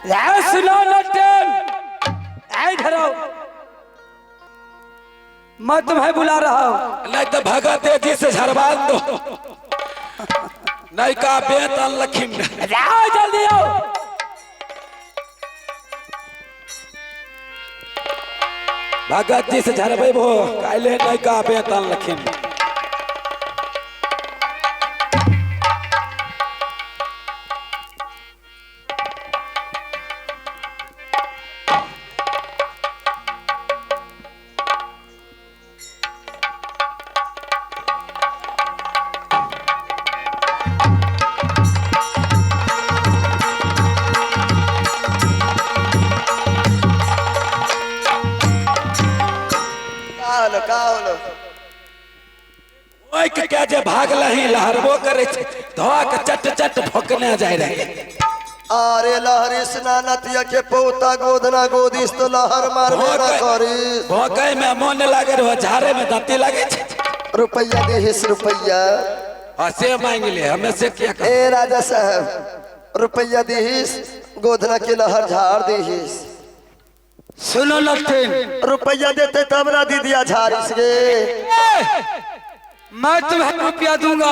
सुनो नटन, इधर आओ। मैं तुम्हें बुला रहा हूँ। नहीं तो भगा तेजी से झरवा दो। नहीं का बेतन लखीम आओ जल्दी आओ। भगत जी से झरबे भो काले नहीं का बेतन लखीम। क्या जे भाग लही लहरबो करे धोआ के चट चट भोकने जाए रहे। अरे लहरी स्नानतिया के पोता गोदना गोदिस तो लहर मार मेरा करी भोकै में मन लागे रहो झारे में दंती लागे छे। रुपया देहिस रुपया से मांग ले हमें से क्या कर? ए राजा साहब रुपया देहिस गोदना के लहर झाड़ देहिस। सुनो नटन, रुपया देते तब ना दीदिया झाड़िस गे। मैं तुम्हें रुपया दूंगा,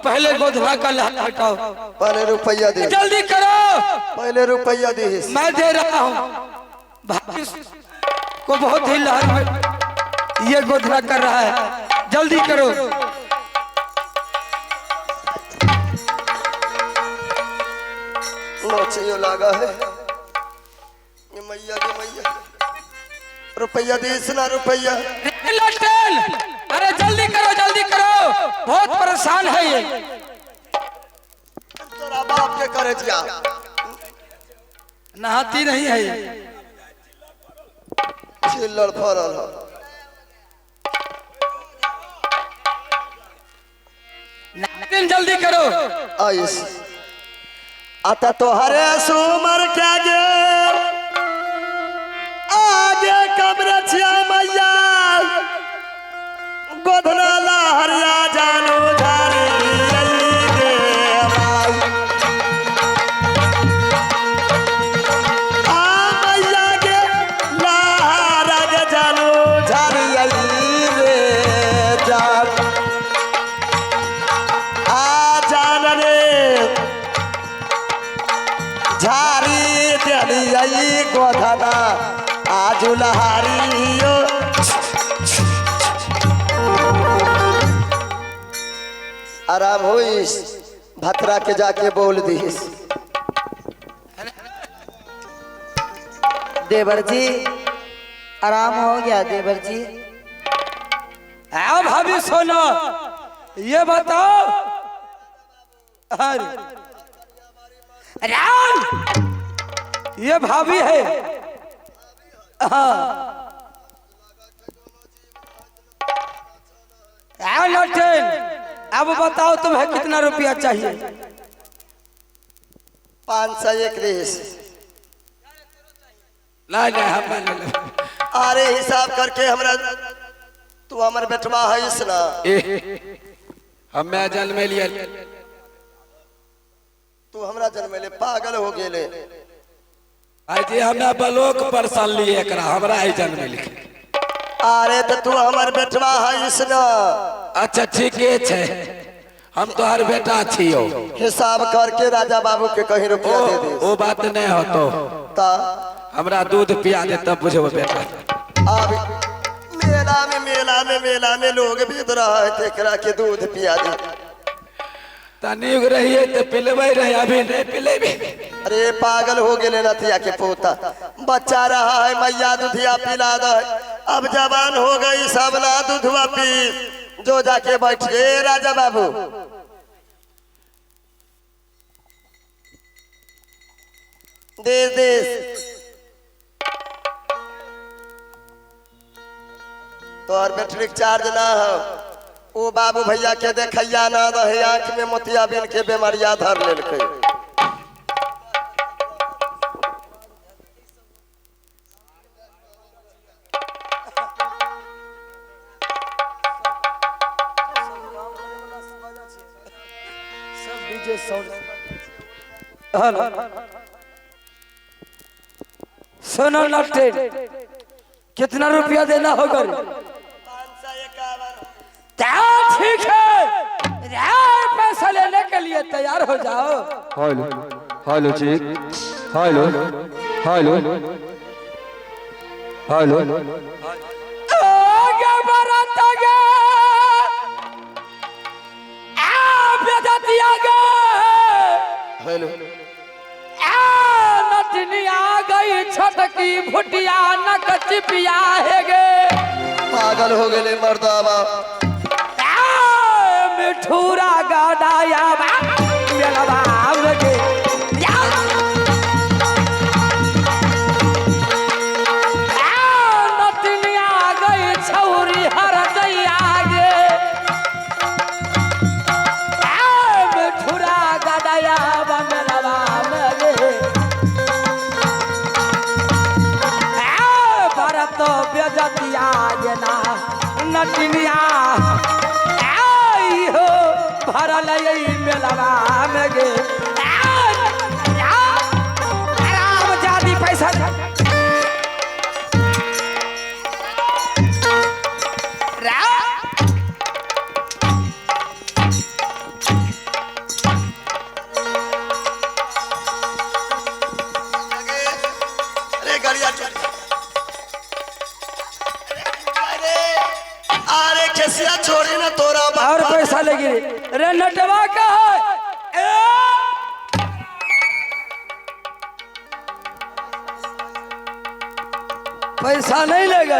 पहले गोधरा का लहर हटाओ। पहले रुपया दे, जल्दी करो। पहले रुपया दे। मैं दे रहा हूँ। भाई को बहुत ही लहर में ये गोधरा कर रहा है, जल्दी करो। नोचियो लगा है ये मैया की मैया। रुपया देस ना रुपया। अरे जल्दी करो जल्दी करो, बहुत परेशान है ये। तोरा बाप के करे जिया नहाती नहीं है ये। चिल्लर फरल है। जल्दी करो। आइस आता तो हरे सुमर क्या गे आगे कमरे छिया मैया गोधना लहरिया जानो झारी दे भाई। आ मैया के लहर जानो झारी रे जान आ जान रे झारी देली गोधना आज लहरियो। आराम होइस भतरा के जाके बोल दीस। देवर जी आराम हो गया देवर जी। आओ भाभी सोना, ये बताओ। राम ये भाभी है। हाँ आओ नटन, अब बताओ तुम्हें कितना रुपया चाहिए? 501 रेस। नहीं नहीं हम अरे हिसाब करके हमरा तू हमर बेटवा हईस ना। हमें जन्म लिया तू हमरा जन्म ले पागल हो गेले। आज हमें बलोक पर सन लिए एकरा हमरा ही जन्म लिखे। अरे तो तू हमर बेटवा हईस ना। अच्छा ठीक है हम तो हर बेटा छियो। हिसाब करके राजा बाबू के कहीं रुपया दे दे। वो बात नहीं हो तो ता हमरा दूध पिया दे तब बुझो बेटा। अब मेला में लोग बीत रहा है तेकरा के दूध पिया दे। तनी रहिए तो पिलवे रहे अभी नहीं पिलेबे। अरे पागल हो गेले नथिया के पोता बच्चा रहा है मैया दूधिया पिला दे। अब जवान हो गई सब ना दूधवा पी जो जाके बैठ गए राजा बाबू। देश तो और बैटरी चार्ज ना हो वो बाबू भैया के देखैया ना रहे आंख में मोतियाबिंद के बीमारिया धर लेलकै। सुनो नटे, कितना रुपया देना होगा? 551। ठीक है, पैसा लेने के लिए तैयार हो जाओ। Hello hello check, hello hello hello आगे बारात आगे, बेदती आगे, हेलो नटनी आ गई छटकी भुटिया नक चिपिया है गे। पागल हो गए मर्दाबा। मिठूरा गादाया मेलवा गे। नटनी आ गई छौरी हर दैया गे। मिठूरा गादाया मेलवा गे। भरत बेजतिया जना नटनिया हो भरल मेलवा में गे। राम जादी पैसा अरे गाड़िया अरे कैसिया छोड़ी ना तोरा और पैसा लगी रे नटवा का है। पैसा नहीं लेगा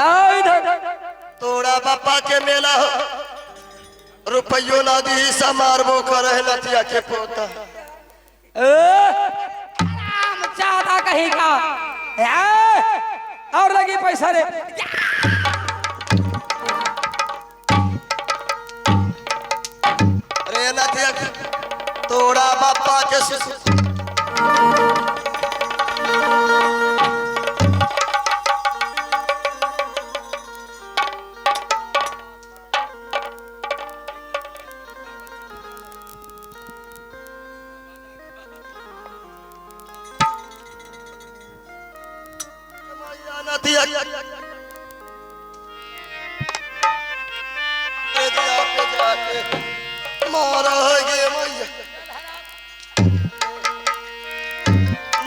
आओ इधर। तोरा बापा के मेला रुपयो ना दी समारबो करे लतिया के पोता। राम चाहता कहीं का और लगी पैसा रे। अरे लतिया तोरा बापा के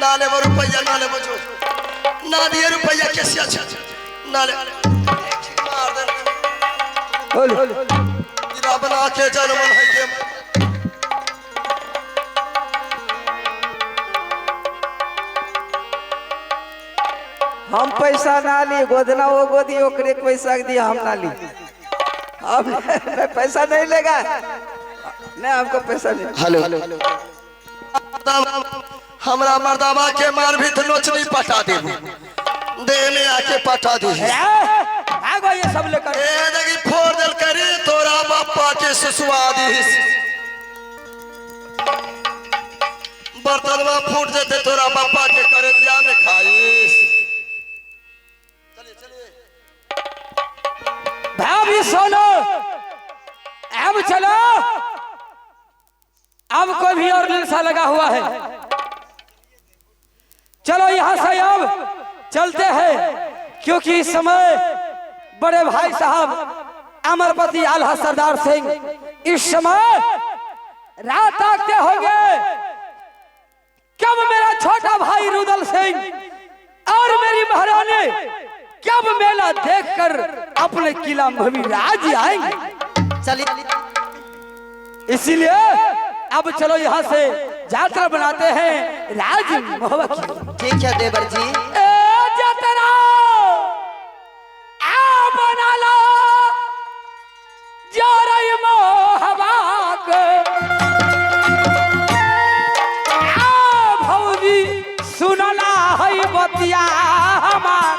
नाले वो रुपया नाले वो जो ना दिए रुपया कैसे अच्छा नाले मार दे गिरा बना के जन्म है के हम पैसा ना ली, गोदना वो गोदी ओकरे के पैसा दी, हम ना ली। अब पैसा नहीं लेगा, नहीं हमको पैसा नहीं। हेलो हमरा मर्दावा के मार भी तो नोचनी पटा दे दे में आके पटा दी। आगो ये सब लेकर ए जगी फोड़ दल करी तोरा बापा के सुसुआ दी। बर्तन में फूट जाते तोरा बापा के करे दिया में खाइस। चलिए चलिए भाभी सोनो, अब चलो, अब कोई भी और नशा लगा हुआ है। चलो यहाँ से अब चलते हैं, क्योंकि इस समय बड़े भाई साहब अमरपति आल्हा सरदार सिंह इस समय रात आते होंगे। कब मेरा छोटा भाई रुदल सिंह और मेरी महारानी कब मेला देखकर अपने किला भूमि राज आएंगे। चलिए इसीलिए अब चलो यहाँ से यात्रा बनाते हैं राज मोहब्बत की। ठीक है देवर जी। ए यात्रा आ बना लो जोरई मोहब्बत आ भौजी सुनला है बतिया हमार।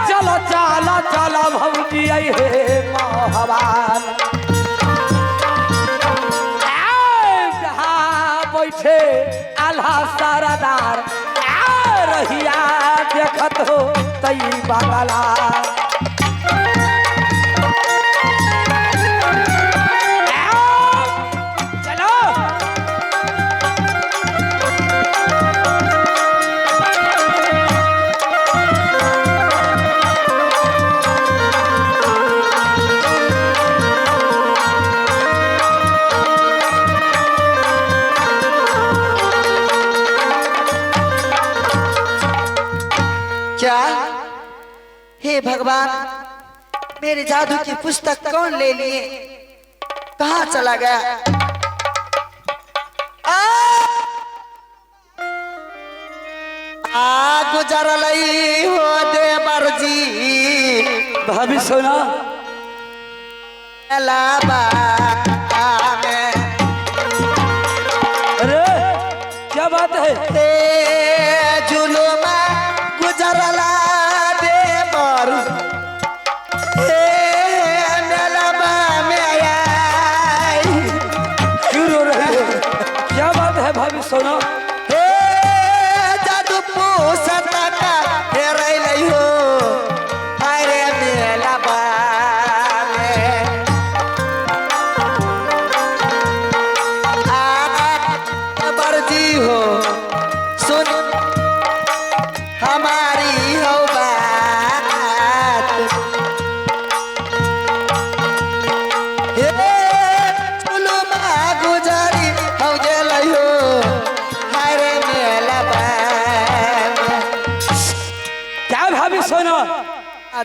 चलो चलो चलो भौजी आई है मोहब्बत बैठे आल्हा सरदार रहिया देखत हो तई बंगला। चलो भगवान, मेरे जादू की पुस्तक कौन ले लिए, कहाँ चला गया? गुजर लई हो देवर जी भाभी सोना लाबा में। अरे क्या बात है? जुलुमा गुजरला देवर मेलाबा में आई। क्यों रो रहे हो? क्या बात है भाभी सोना?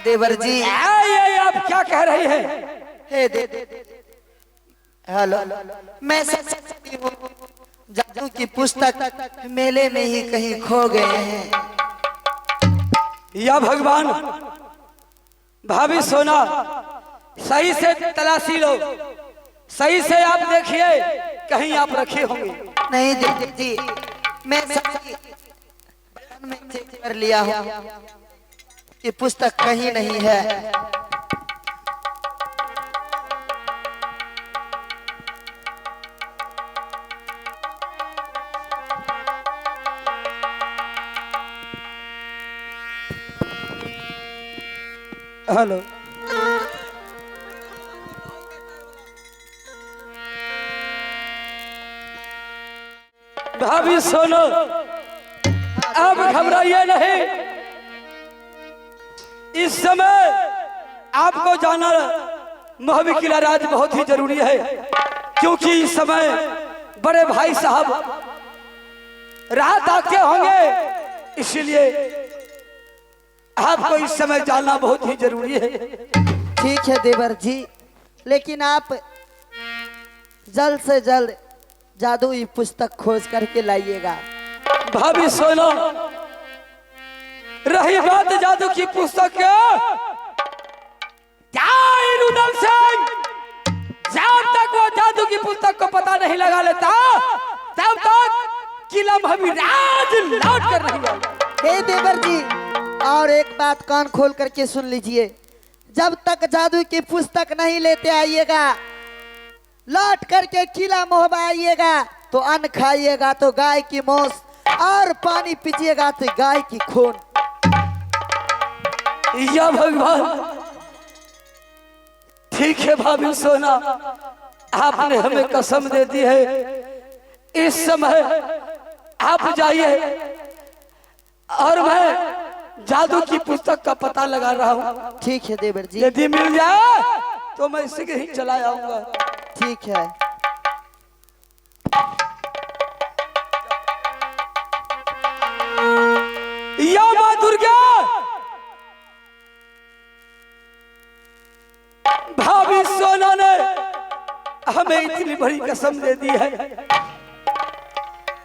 देवर जी ये आप क्या कह रही हैं? हे दे हेलो, मैं सच्ची हूँ, जादू की पुस्तक मेले में ही कहीं खो गए हैं। या भगवान, भाभी सोना सही से तलाशी लो, सही से आप देखिए कहीं आप रखे होंगे। नहीं देवर जी, मैं सच्ची में चेक कर लिया हूँ कि पुस्तक कहीं नहीं है। हेलो, भाभी सोनो, अब घबराइए नहीं। इस समय आपको जाना महवी किला राज बहुत ही जरूरी है, क्योंकि इस समय बड़े भाई साहब रात आते होंगे, इसलिए आपको इस समय जानना बहुत ही जरूरी है। ठीक है देवर जी, लेकिन आप जल्द से जल्द जादुई पुस्तक खोज करके लाइएगा। भाभी सोनो, रही बात जादू की पुस्तक जब तक वो जादू की पुस्तक को पता नहीं लगा लेता तब तक किला भविराज लौट कर नहीं आएगा। हे देवर जी, और एक बात कान खोल करके सुन लीजिए, जब तक जादू की पुस्तक नहीं लेते आइएगा, लौट करके किला मोहबा आइएगा तो अन्न खाइएगा तो गाय की मांस, और पानी पीजिएगा तो गाय की खून। या भगवान, ठीक है भाभी सोना, आपने हमें कसम दे दी है। इस समय आप जाइए और मैं जादू की पुस्तक का पता लगा रहा हूँ। ठीक है देवर जी, यदि मिल जाए तो मैं शीघ्र ही चला आऊंगा। ठीक है। या मां दुर्गा, भाभी सोना ने हमें इतनी बड़ी कसम दे दी है,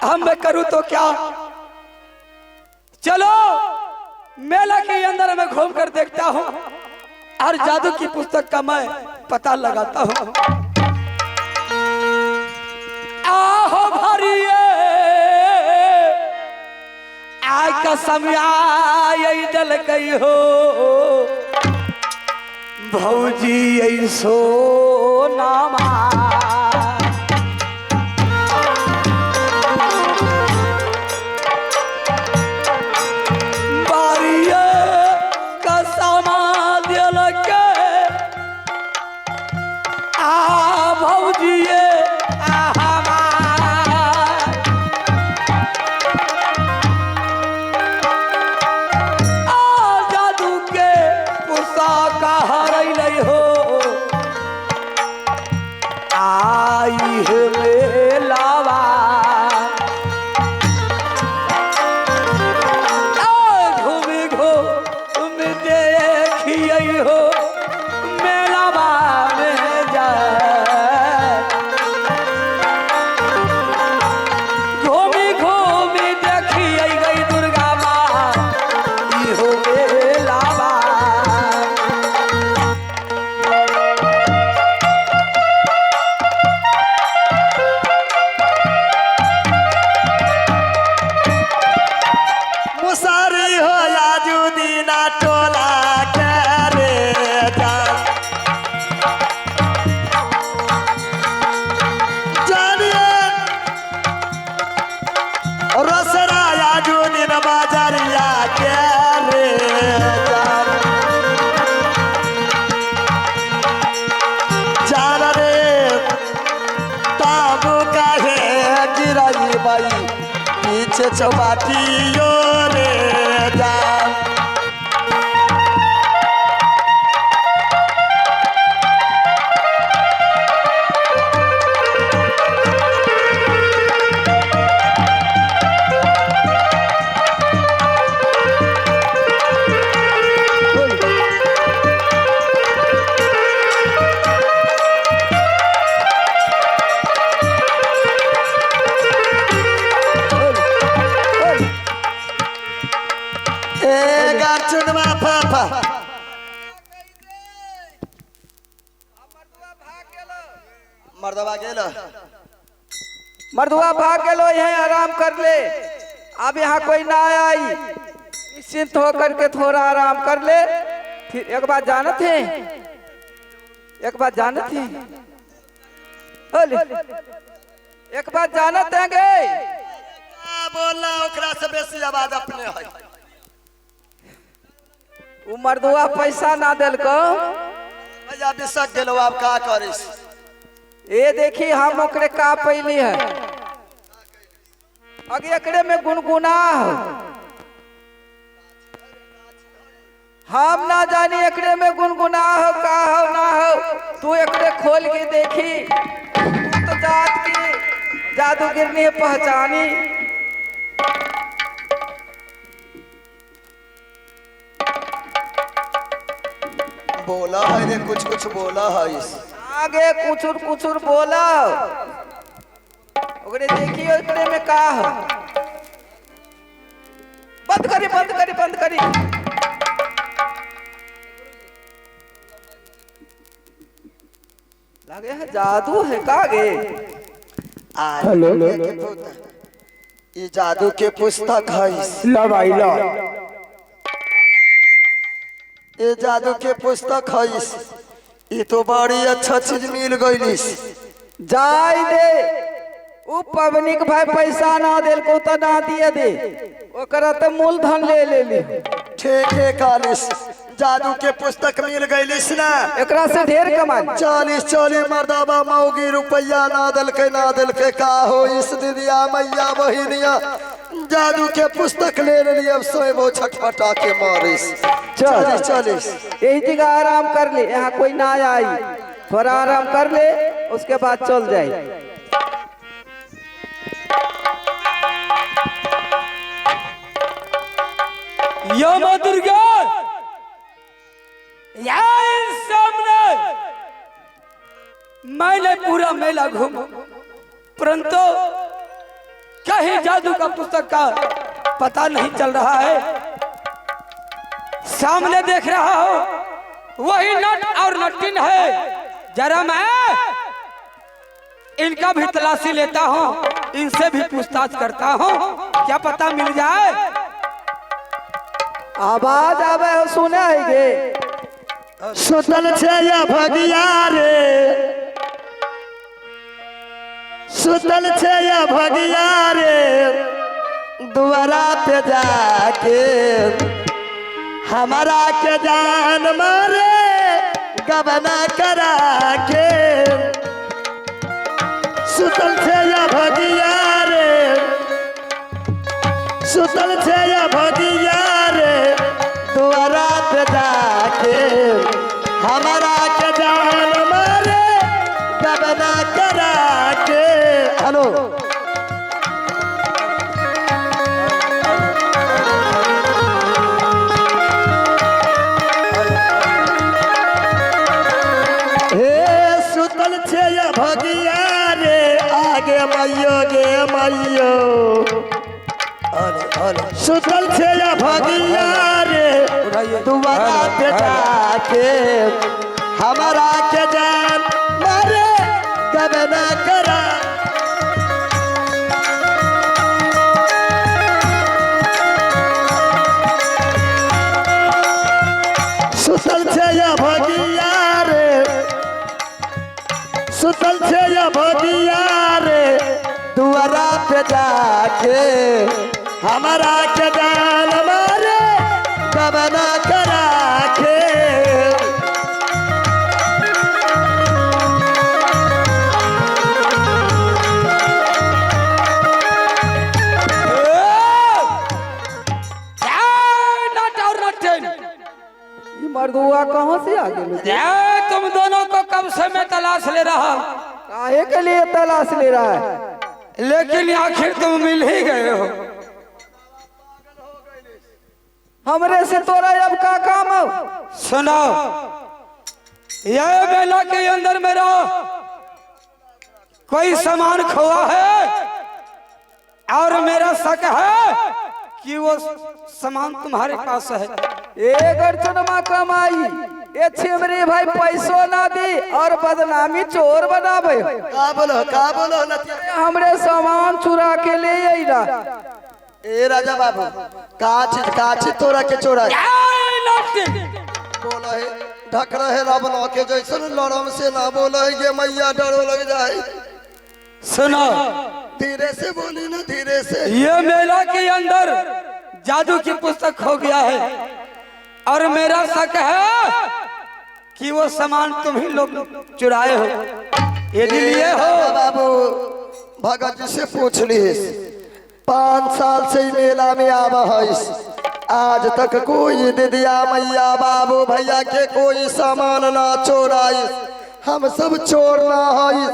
हम मैं करूं तो क्या? चलो मेला के अंदर मैं घूम कर देखता हूं और जादू की पुस्तक का मैं पता लगाता हूं। आहो भरिए आय का समय आई डल गई हो, भौजी ऐसो नामा बारिये का समा दिल के आ भौजिए पीछे चौपाटियों रे जान। चुनमा पापा मर्दवा गेलो मर्दुआ भाग गेलो, यहीं आराम कर ले। अब यहाँ कोई ना आई, निश्चिंत होकर के थोड़ा आराम कर ले। फिर एक बात जानत है, एक बात जानत है, बोले एक बात जानत है गे। बोलना ओकरा से बेसी आवाज अपने है। उ मर्दुआ पैसा ना दिल को भैया बिसक गेलो, आप का करिस? ये देखी हम ओकरे का पैली है, अगे एकरे में गुनगुना हो। हम ना जानी एकरे में गुनगुना हो का हो ना हो। तू एकरे खोल के देखी, तू तो जात की जादूगिरनी है पहचानी। बोला है रे, कुछ कुछ बोला है। आगे कुछुर कुछुर बोला, ओकरे देखियो एकरे में का हो। बंद करी बंद करी बंद करी। लगे है जादू है का गे। हेलो, ये जादू के पुस्तक है। ला भाई ला। ये जादू के पुस्तक है। ये तो बड़ी अच्छा चीज मिल गई। जाय दे, उ पवनी के भाई पैसा ना देल को तो ना दिए दे, ओकरा तो मूलधन ले ले। ठीक है कालिस, जादू के पुस्तक मिल गई ना, एकरा से ढेर कमाई। 40 मर्दाबा मौगी रुपया ना दल के का हो। इस दिदिया मैया बहिनिया जादू के पुस्तक ले लिए। अब सोए वो छटपटा के मारिस। 40 यही जगह आराम कर ले, यहाँ कोई ना आई। थोड़ा आराम कर ले, उसके बाद चल जाए। यम दुर्गा यहाँ सामने मैंने पूरा मेला घूम, परंतु कहीं जादू का पुस्तक का पता नहीं चल रहा है। सामने देख रहा हो वही नट और नटिन है। जरा मैं इनका भी तलाशी लेता हूँ, इनसे भी पूछताछ करता हूँ, क्या पता मिल जाए। आवाज आवे हो, सुना है गे। सुतल छया भगिया रे, सुतल छया भगिया रे, दुआरा पे जाके हमारा के जान मारे गबना करा के। सुतल छया भगिया रे, सुतल छया भगिया रे, दुआरा पे जाके हमारा के जान मारे गबना करा के। हेलो, हे सुतल छे या भगिया रे, आगे मैयो गे मैयो। सुतल छे या भगिया रे, दुआरा पे जाके हमारा के जान मारे गबना करा। सुतल छे या भगिया रे, सुतल छे या भगिया रे, दुआरा पे जाके हमारा के जान मारे गबना करा के। तलाश ले रहा, काहे के लिए तलाश ले रहा है? लेकिन आखिर तुम मिल ही गए हो। हमरे से तोरा अब का काम हो? सुनो, यह मेला के अंदर मेरा कोई सामान खोआ है और मेरा शक है कि वो सामान तुम्हारे पास है। एक अर्चनमा कमाई ये छिमरी भाई पैसो ना दी और बदनामी चोर बनावे। का बोलो नतिया। हमरे सामान चुरा के ले अइला। ए राजा बाबू, का चीज तोरा के चोराई? बोला है ढक रहे रावण के जैसन लड़म से ना बोला है ये मैया डरो लग जाए। सुनो, धीरे से बोली ना, धीरे से। ये मेला के अंदर जादू की पुस्तक खो गया है और मेरा शक है कि वो सामान तुम ही लोग चुराए हो। यदि लिए हो बाबू, भगत जी से पूछ ली, 5 साल से ही मेला में आवा है, आज तक कोई दीदिया मैया बाबू भैया के कोई सामान ना चोराई। हम सब चोर ना है,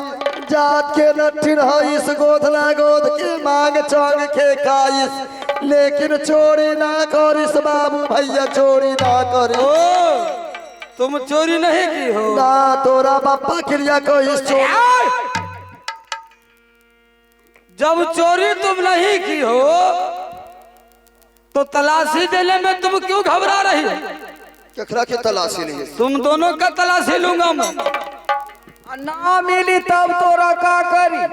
जात के नठिन हईस, गोधना गोद के मांग चांग के खाइस, लेकिन चोरी ना करिस बाबू भैया, चोरी ना करिस। तुम चोरी नहीं की हो ना, तोरा बापा क्रिया कहिस चोरी। जब चोरी तुम नहीं की हो तो तलाशी देने में तुम क्यों घबरा रही हो? केकरा के तलाशी ली? तुम दोनों का तलाशी लूंगा मैं। ना मिली तब तोरा का करी?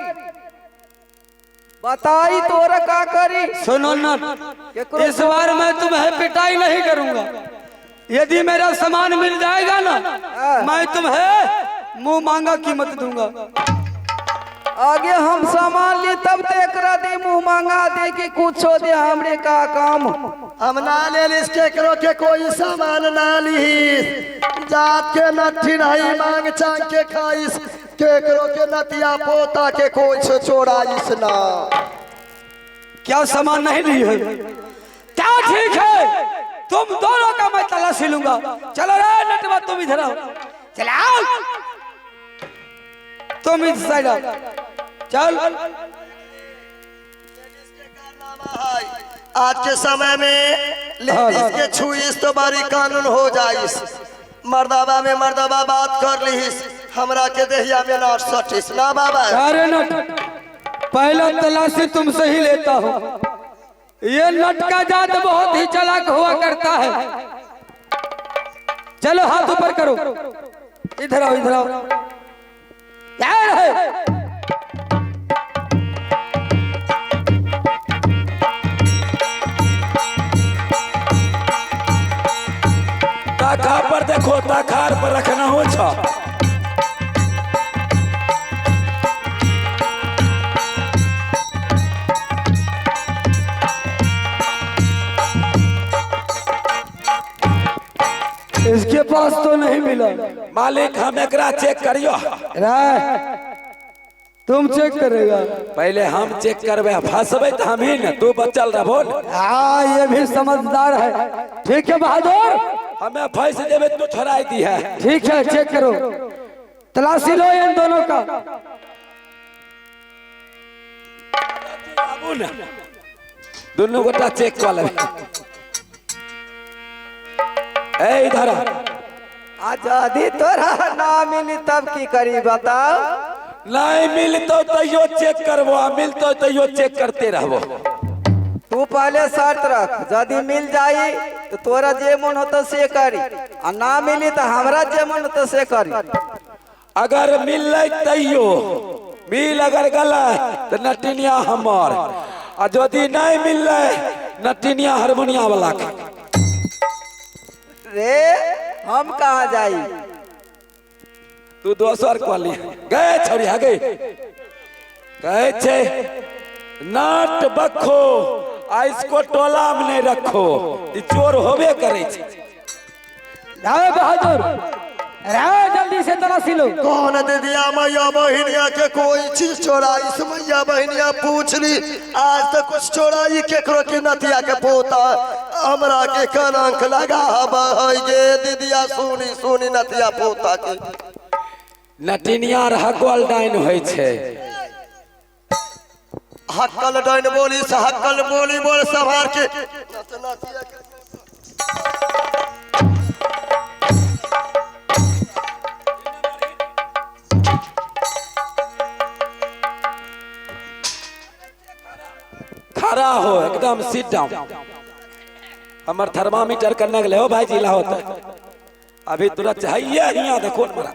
बताई तोरा का करी? सुनो ना, इस बार मैं तुम्हें पिटाई नहीं करूंगा। यदि मेरा सामान मिल जाएगा ना, मैं तुम्हें मुंह मांगा कीमत दूंगा। आगे हम सामान ली तब तेकरा दे मुंह मांगा दे कि कुछो दे, हमरे का काम? हम ना ले लिस केकरो के कोई सामान ना लीस, जात के नठी नहीं मांग चांग के खाइस, केकरो के नतिया पोता के कोई चोराइस ना। क्या सामान नहीं ली है? क्या ठीक है, तुम दोनों का मैं तलाशी लूंगा। चलो रे नटवा, तुम इधर आओ। चलाओ, तुम इस साइड आओ। चल। आज के समय में लेडीज के छुईस तो बड़ी कानून हो जाइस, मर्दाबा में मर्दाबा बात कर लीस, हमरा के देहिया में ना सटिस ना बाबा। अरे नट, पहला तलाशी तुमसे ही लेता हूँ। ये नट का जात बहुत ही चालाक हुआ करता है। चलो हाथ ऊपर करो, इधर आओ, इधर आओ। क्या है? ताखा पर देखो, ताखार पर रखना हो छा। इसके पास तो नहीं मिला। मालिक हम एकरा चेक करियो। तुम चेक करेगा? पहले हम चेक करबे, फंसबे तो हम ही न, तू बचल रह। बोल। हाँ, ये भी समझदार है। ठीक है बहादुर, हमें फंस देवे तो छोड़ाई दी है। ठीक है, चेक करो, तलाशी लो इन दोनों का। बाबू न, दोनों गोटा चेक कर ले। ए इधर आजादी तोरा ना मिली तब की करी बताओ? नहीं मिलतो तो यो चेक करबो, मिलतो तो यो चेक करते रहबो। तू पहले शर्त रख, यदि मिल जाई तो तोरा जे मन होता से करी, और ना मिली तो हमरा जे मन होता से करी। अगर मिल तैयो मिल, अगर गला तो नटिनिया हमार, और यदि नहीं मिल नटिनिया हारमोनिया वाला के। रे हम कहाँ जाई? तू दोसर कॉली गए छोड़ी आ गई कहे छे नाट बखो आ इसको टोला में नहीं रखो, ई चोर होबे करे छे। राय बहादुर, राय जल्दी से तलाशी लो। कौन दे दिया मैया बहनिया के कोई चीज चोराई? से मैया बहनिया पूछ ली, आज तक कुछ चोराई केकरो के नतिया के पोता हमरा के कलंक लगा गे दीदिया, सुनी सुनी नतिया पोता के। नटिनिया हकल डाइन होइ छै। हक्कल डाइन बोली से हक्कल बोली बोल संभार के न तो नतिया के खड़ा हो एकदम सिट डाउन। हमर थर्मामीटर करने के लिए हो भाई जी लाओ तो अभी तुरंत चाहिए यहाँ देखो न मरा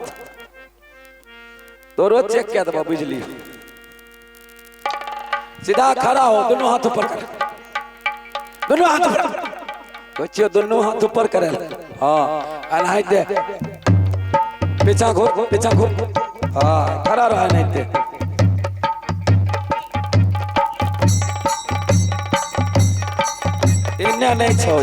तो रोज चेक किया दबा बिजली सीधा खड़ा हो दोनों हाथ ऊपर कर दोनों हाथ ऊपर बच्चे दोनों हाथ ऊपर करे हाँ अनहाई दे पीछा घूर हाँ खड़ा रहा नहीं दे इन्ने नहीं छो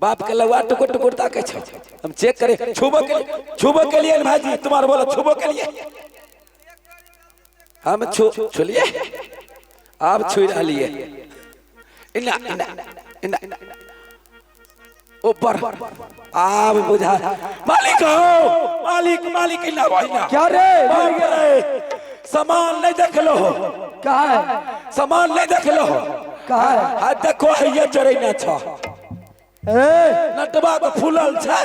बाप के लगवा टुकुर टुकुर ताके छो हम चेक करे छुबो के लिए भाई तुम्हारे बोला छुबो के लिए हम छू लिए आप छू लिए ऊपर आप बुझा मालिक हो मालिक क्या रे सामान नहीं देख लो कहा है सामान नहीं देख लो कहा है आ देखो ये चोरी न छ नटवा तो फूलल छै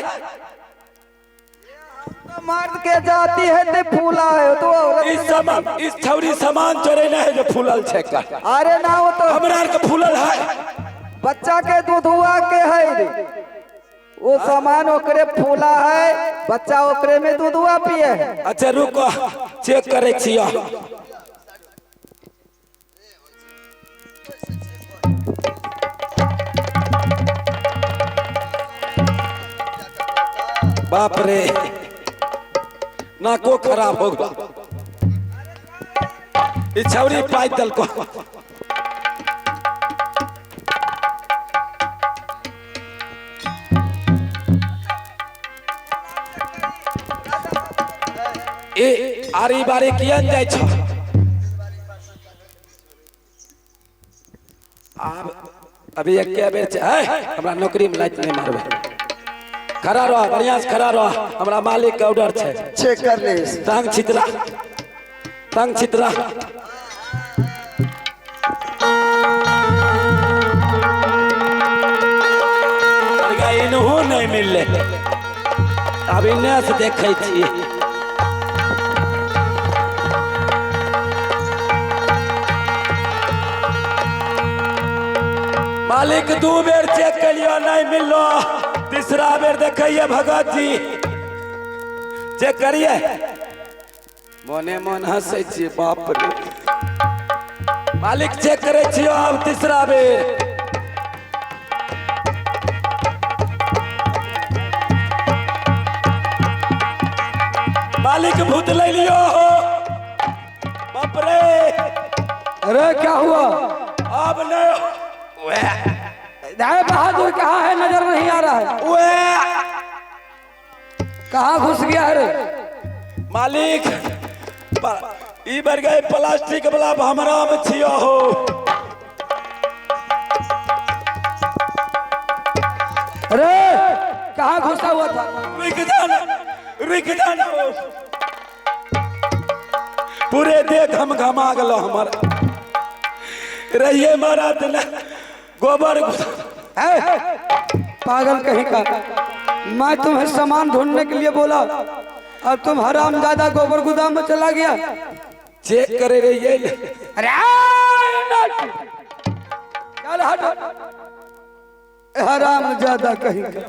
मर्द के जाती है ते फूला है तो इस छौरी सामान चोरी नहीं है जो फूलल छै का अरे ना वो तो हमरा आर के फूलल है बच्चा के दूधुआ के है रे वो सामान ओकरे फूला है बच्चा ओकरे में दूधुआ पिए है। अच्छा रुको चेक करे छिया बाप रे नाको खराब हो गया इस छौरी पाइतल को ए आरी बारी कियन जाय छ अभी एक के बेर है हमरा नौकरी में लाइट नहीं मारबे खड़ा रह बढ़िया से खड़ा रह हमरा मालिक के ऑर्डर छै चेक कर ले टांग छितरा इनहू नहीं मिलले अब इन्ने से देखे छी मालिक दू बेर चेक कर लियो नहीं मिलो तीसरा बेर देखिए भगत जी चेक करिए मोने मन हंसे छी बाप रे मालिक चेक करे छियो अब तीसरा बेर मालिक भूत ले लियो बाप रे अरे क्या हुआ अब नहीं बहादुर कहाँ है नजर नहीं आ रहा है कहाँ घुस गया है रे मालिक ई बार गए प्लास्टिक वाला हमरा में छियो हो अरे कहाँ घुसा हुआ था रुक जाना पूरे देख हम घमा गलो हमारा रहिए मारा दिल गोबर पागल कहीं का मैं तुम्हें सामान ढूंढने के लिए बोला अब तुम हरामजादा गोबर गोदाम में चला गया चेक करे रहिए अरे चल हट हरामजादा कहीं का